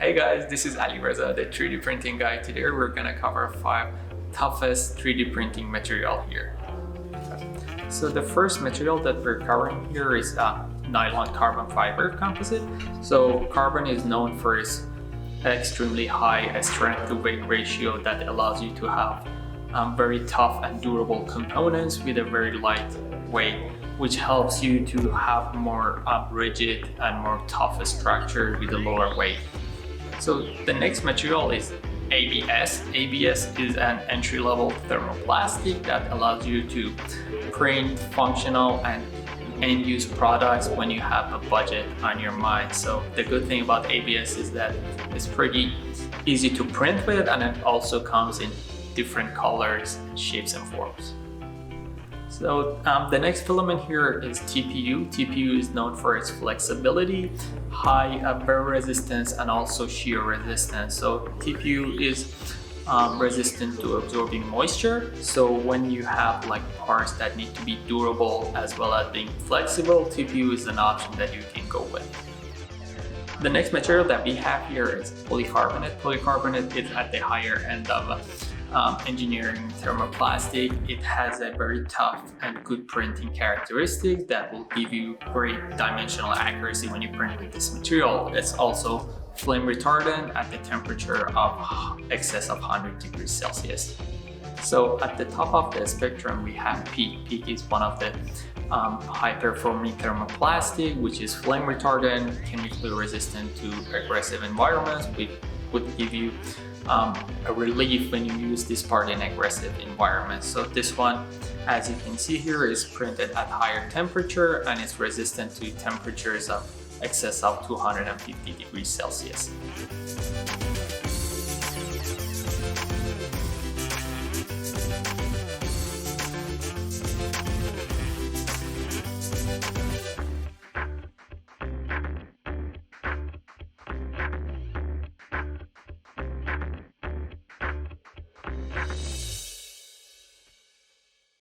Hey guys, this is Alireza, the 3D printing guy. Today we're gonna cover 5 toughest 3D printing material here. So the first material that we're covering here is nylon carbon fiber composite. So carbon is known for its extremely high strength to weight ratio that allows you to have very tough and durable components with a very light weight, which helps you to have more rigid and more tough structure with a lower weight. So the next material is ABS. ABS is an entry-level thermoplastic that allows you to print functional and end-use products when you have a budget on your mind. So the good thing about ABS is that it's pretty easy to print with, and it also comes in different colors, shapes, and forms. So the next filament here is TPU. TPU is known for its flexibility, high wear resistance, and also shear resistance. So TPU is resistant to absorbing moisture. So when you have like parts that need to be durable as well as being flexible, TPU is an option that you can go with. The next material that we have here is polycarbonate. Polycarbonate is at the higher end of engineering thermoplastic. It has a very tough and good printing characteristic that will give you great dimensional accuracy when you print with this material. It's also flame retardant at the temperature of excess of 100 degrees Celsius. So at the top of the spectrum we have PEEK. PEEK is one of the high performing thermoplastic, which is flame retardant, chemically resistant to aggressive environments, which would give you a relief when you use this part in aggressive environments. So this one, as you can see here, is printed at higher temperature and is resistant to temperatures of excess of 250 degrees Celsius.